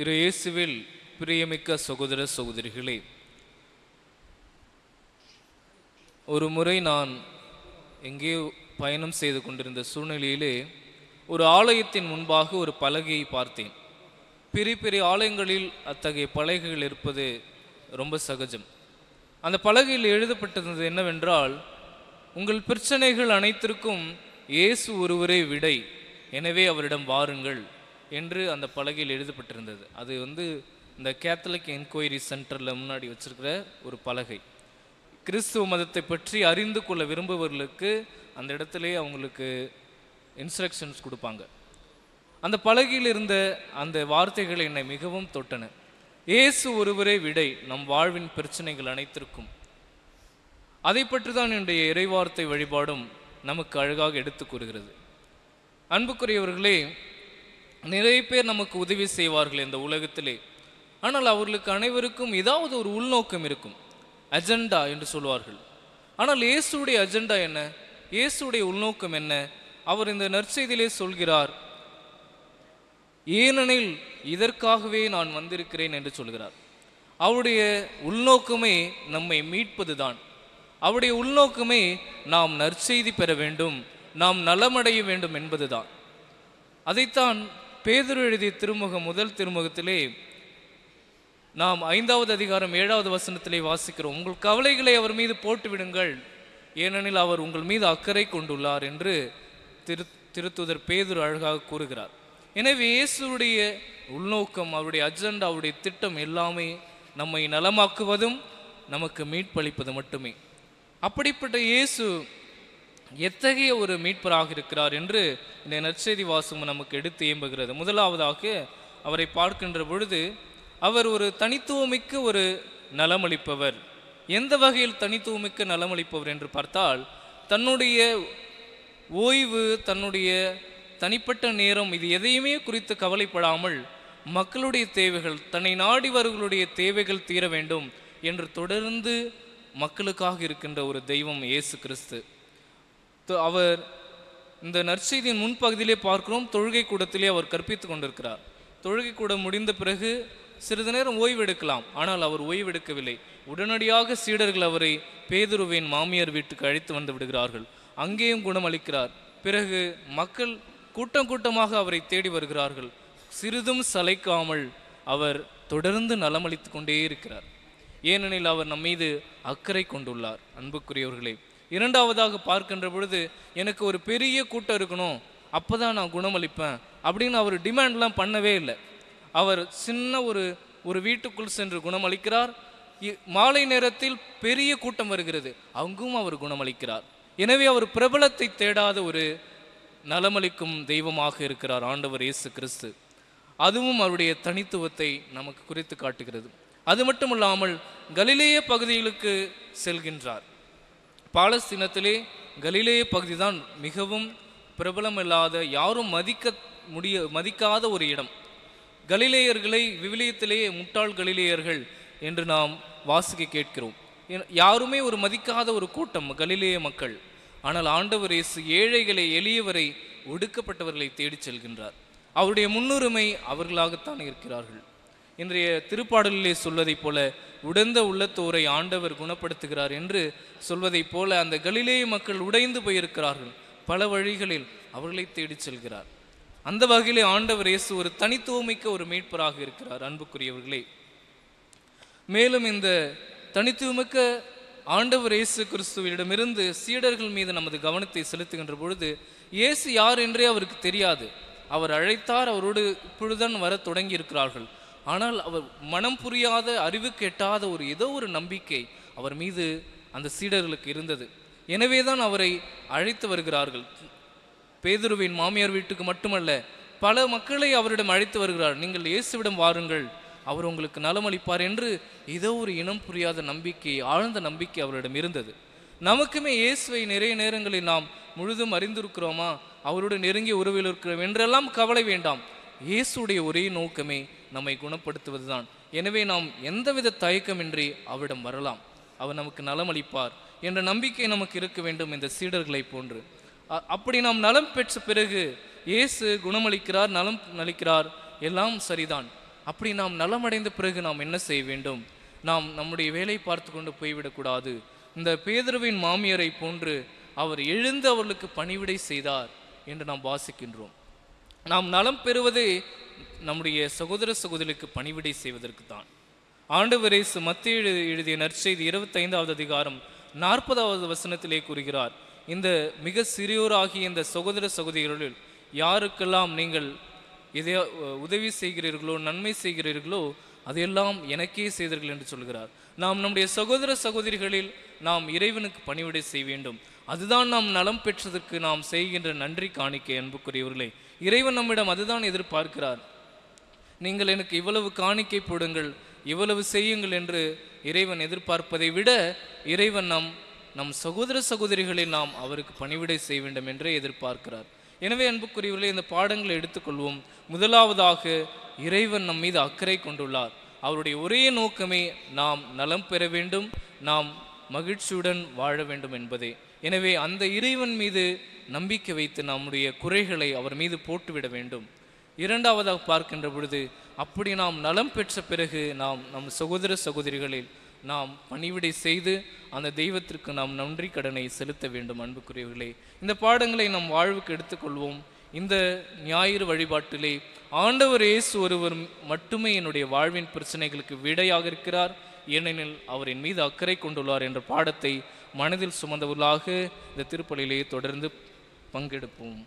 இரு இயேசுவில் பிரியமிக்க சகோதர சகோதரிகளே, ஒரு முறை நான் எங்கேயோ பயணம் செய்து கொண்டிருந்த சூழ்நிலையிலே ஒரு ஆலயத்தின் முன்பாக ஒரு பலகையை பார்த்தேன். பெரிய பெரிய ஆலயங்களில் அத்தகைய பலகைகள் இருப்பது ரொம்ப சகஜம். அந்த பலகையில் எழுதப்பட்டிருந்தது என்னவென்றால், உங்கள் பிரச்சனைகள் அனைத்திற்கும் இயேசு ஒருவரே விடை, எனவே அவரிடம் வாருங்கள் என்று அந்த பலகையில் எழுதப்பட்டிருந்தது. அது இந்த கேத்தலிக் என்கொயரி சென்டரில் முன்னாடி வச்சிருக்கிற ஒரு பலகை. கிறிஸ்துவ மதத்தை பற்றி அறிந்து கொள்ள விரும்புபவர்களுக்கு அந்த இடத்துல அவங்களுக்கு இன்ஸ்ட்ரக்ஷன்ஸ் கொடுப்பாங்க. அந்த பலகையில் இருந்த அந்த வார்த்தைகள் என்னை மிகவும் தொட்டன. இயேசு ஒருவரே விடை நம் வாழ்வின் பிரச்சனைகள் அனைத்திற்கும். அதை பற்றி தான் என்னுடைய இறைவார்த்தை வழிபாடும் நமக்கு அழகாக எடுத்து கூறுகிறது. அன்புக்குரியவர்களே, நிறைய பேர் நமக்கு உதவி செய்வார்கள் இந்த உலகத்திலே. ஆனால் அவர்களுக்கு அனைவருக்கும் ஏதாவது ஒரு உள்நோக்கம் இருக்கும், அஜெண்டா என்று சொல்வார்கள். ஆனால் இயேசுடைய அஜெண்டா என்ன? இயேசுடைய உள்நோக்கம் என்ன? அவர் இந்த நற்செய்தியிலே சொல்கிறார், ஏனெனில் இதற்காகவே நான் வந்திருக்கிறேன் என்று சொல்கிறார். அவருடைய உள்நோக்கமே நம்மை மீட்பது தான். அவருடைய உள்நோக்கமே நாம் நற்செய்தி பெற வேண்டும், நாம் நலமடைய வேண்டும் என்பதுதான். அதைத்தான் பேதுரு எழுதிய திருமுகம் முதல் திருமுகத்திலே நாம் 5வது அதிகாரம் 7வது வசனத்திலே வாசிக்கிறோம். உங்கள் கவலைகளை அவர் மீது போட்டு விடுங்கள், ஏனெனில் அவர் உங்கள் மீது அக்கறை கொண்டுள்ளார் என்று திருத்தூதர் பேதுரு அழகாக கூறுகிறார். எனவே இயேசுடைய உள்நோக்கம், அவருடைய அஜெண்டா, அவருடைய திட்டம் எல்லாமே நம்மை நலமாக்குவதும் நமக்கு மீட்பளிப்பது மட்டுமே. அப்படிப்பட்ட இயேசு எத்தகைய ஒரு மீட்பராக இருக்கிறார் என்று இந்த நற்செய்தி வாசகம் நமக்கு எடுத்து ஏம்புகிறது. முதலாவதாக அவரை பார்க்கின்ற பொழுது அவர் ஒரு தனித்துவமிக்க ஒரு நலமளிப்பவர். எந்த வகையில் தனித்துவமிக்க நலமளிப்பவர் என்று பார்த்தால், தன்னுடைய ஓய்வு, தன்னுடைய தனிப்பட்ட நேரம், இது எதையுமே குறித்து கவலைப்படாமல் மக்களுடைய தேவைகள், தன்னை நாடிவர்களுடைய தேவைகள் தீர வேண்டும் என்று தொடர்ந்து மக்களுக்காக இருக்கின்ற ஒரு தெய்வம் இயேசு கிறிஸ்து. அவர் இந்த நற்செய்தியின் முன்பகுதியிலே பார்க்கிறோம், தொழுகை கூடத்திலே அவர் கற்பித்து கொண்டிருக்கிறார். தொழுகை கூடம் முடிந்த பிறகு சிறிது நேரம் ஓய்வெடுக்கலாம். ஆனால் அவர் ஓய்வெடுக்கவில்லை. உடனடியாக சீடர்கள் அவரை பேதுருவின் மாமியார் வீட்டுக்கு அழைத்து வந்து விடுகிறார்கள். அங்கேயும் குணமளிக்கிறார். பிறகு மக்கள் கூட்டம் கூட்டமாக அவரை தேடி வருகிறார்கள். சிறிதும் சளைக்காமல் அவர் தொடர்ந்து நலமளித்து கொண்டே இருக்கிறார். ஏனெனில் அவர் நம் மீது அக்கறை கொண்டுள்ளார். அன்புக்குரியவர்களே, இரண்டாவதாக பார்க்கின்ற பொழுது, எனக்கு ஒரு பெரிய கூட்டம் இருக்கணும், அப்போதான் நான் குணமளிப்பேன் அப்படின்னு அவர் டிமாண்ட்லாம் பண்ணவே இல்லை. அவர் சின்ன ஒரு வீட்டுக்குள் சென்று குணமளிக்கிறார். மாலை நேரத்தில் பெரிய கூட்டம் வருகிறது, அங்கும் அவர் குணமளிக்கிறார். எனவே அவர் பிரபலத்தை தேடாத ஒரு நலமளிக்கும் தெய்வமாக இருக்கிறார் ஆண்டவர் இயேசு கிறிஸ்து. அதுவும் அவருடைய தனித்துவத்தை நமக்கு குறித்து காட்டுகிறது. அது மட்டுமல்லாமல் கலிலேய பகுதிகளுக்கு செல்கின்றார். பாலஸ்தீனத்திலே கலிலேய பகுதி தான் மிகவும் பிரபலமில்லாத, யாரும் மதிக்காத ஒரு இடம். கலிலேயர்களை விவிலியத்திலேயே முட்டாள் கலிலேயர்கள் என்று நாம் வாசிக்க கேட்கிறோம். யாருமே ஒரு மதிக்காத ஒரு கூட்டம் கலிலேய மக்கள். ஆனால் ஆண்டவர் இயேசு ஏழைகளை, எளியவரை, ஒடுக்கப்பட்டவர்களை தேடி செல்கின்றார். அவருடைய முன்னுரிமை அவர்களாகத்தான் இருக்கிறார்கள். இன்றைய திருப்பாடலிலே சொல்வதைப் போல, உடைந்த உள்ளத்தோரை ஆண்டவர் குணப்படுத்துகிறார் என்று சொல்வதைப் போல, அந்த கலிலேய மக்கள் உடைந்து போயிருக்கிறார்கள். பல வழிகளில் அவர்களை தேடி செல்கிறார். அந்த வகையிலே ஆண்டவர் இயேசு ஒரு தனித்துவமிக்க ஒரு மீட்பராக இருக்கிறார். அன்புக்குரியவர்களே, மேலும் இந்த தனித்துவமிக்க ஆண்டவர் இயேசு கிறிஸ்துவிடமிருந்து சீடர்கள் மீது நமது கவனத்தை செலுத்துகின்ற பொழுது, இயேசு யார் என்றே அவருக்கு தெரியாது. அவர் அழைத்தார், அவரோடு இப்பொழுதுதான் வர தொடங்கி இருக்கிறார்கள். ஆனால் அவர் மனம் புரியாத, அறிவுக்கு எட்டாத ஏதோ ஒரு நம்பிக்கை அவர் மீது அந்த சீடர்களுக்கு இருந்தது. எனவே தான் அவரை அழைத்து வருகிறார்கள். பேதுருவின் மாமியார் வீட்டுக்கு மட்டுமல்ல, பல மக்களை அவரிடம் அழைத்து வருகிறார். நீங்கள் இயேசுவிடம் வாருங்கள், அவர் உங்களுக்கு நலமளிப்பார் என்று ஏதோ ஒரு இனம் புரியாத நம்பிக்கை, ஆழ்ந்த நம்பிக்கை அவரிடம் இருந்தது. நமக்குமே இயேசுவை நிறைய நேரங்களில் நாம் முழுதும் அறிந்திருக்கிறோமா, அவரோடு நெருங்கிய உறவில் இருக்கிறோம் என்றெல்லாம் கவலை வேண்டாம். இயேசுடைய ஒரே நோக்கமே நம்மை குணப்படுத்துவதுதான். எனவே நாம் எந்தவித தயக்கமின்றி அவரிடம் வரலாம். அவர் நமக்கு நலமளிப்பார் என்ற நம்பிக்கை நமக்கு இருக்க வேண்டும், இந்த சீடர்களை போன்று. அப்படி நாம் நலம் பெற்ற பிறகு இயேசு குணமளிக்கிறார், நலம் அளிக்கிறார், எல்லாம் சரிதான். அப்படி நாம் நலமடைந்த பிறகு நாம் என்ன செய்ய வேண்டும்? நாம் நம்முடைய வேலை பார்த்து கொண்டு போய்விடக்கூடாது. இந்த பேதுருவின் மாமியாரை போன்று அவர் எழுந்து அவர்களுக்கு பணிவிடை செய்தார் என்று நாம் வாசிக்கின்றோம். நாம் நலம் பெறுவதே நம்முடைய சகோதர சகோதரிக்கு பணிவிடை செய்வதற்கு தான். ஆண்டவர் இயேசு மத்தேயு எழுதிய நற்செய்தி 25வது அதிகாரம் 40வது வசனத்திலே கூறுகிறார், இந்த மிக சிறியோராகிய இந்த சகோதர சகோதரிகளில் யாருக்கெல்லாம் நீங்கள் இதை உதவி செய்கிறீர்களோ, நன்மை செய்கிறீர்களோ, அதையெல்லாம் எனக்கே செய்தீர்கள் என்று சொல்கிறார். நாம் நம்முடைய சகோதர சகோதரிகளில் நாம் இறைவனுக்கு பணிவிடை செய்ய வேண்டும். அதுதான் நாம் நலம் பெற்றதற்கு நாம் செய்கின்ற நன்றி காணிக்கை. அன்புக்குரியவர்களே, இறைவன் நம்மிடம் அதுதான் எதிர்பார்க்கிறார். நீங்கள் எனக்கு இவ்வளவு காணிக்கை போடுங்கள், இவ்வளவு செய்யுங்கள் என்று இறைவன் எதிர்பார்ப்பதை விட இறைவன் நம் சகோதர சகோதரிகளில் நாம் அவருக்கு பணிவிடை செய்ய வேண்டும் என்றே எதிர்பார்க்கிறார். எனவே அன்புக்குரியவர்களே, இந்த பாடங்களை எடுத்துக்கொள்வோம். முதலாவதாக, இறைவன் நம் மீது அக்கறை கொண்டுள்ளார். அவருடைய ஒரே நோக்கமே நாம் நலம் பெற வேண்டும், நாம் மகிழ்ச்சியுடன் வாழ வேண்டும் என்பதே. எனவே அந்த இறைவன் மீது நம்பிக்கை வைத்து நம்முடைய குறைகளை அவர் மீது போட்டுவிட வேண்டும். இரண்டாவதாக பார்க்கின்ற பொழுது, அப்படி நாம் நலம் பெற்ற பிறகு நாம் நம் சகோதர சகோதரிகளில் நாம் பணிவிடை செய்து அந்த தெய்வத்திற்கு நாம் நன்றி கடனை செலுத்த வேண்டும். அன்புக்குரியவர்களே, இந்த பாடங்களை நம் வாழ்வுக்கு எடுத்துக்கொள்வோம். இந்த ஞாயிறு வழிபாட்டிலே ஆண்டவர் இயேசு ஒருவர் மட்டுமே என்னுடைய வாழ்வின் பிரச்சனைகளுக்கு விடையாக இருக்கிறார், ஏனெனில் அவர் என் மீது அக்கறை கொண்டுள்ளார் என்ற பாடத்தை மனதில் சுமந்தவர்களாக இந்த திருப்பலியிலே தொடர்ந்து பங்கெடுப்போம்.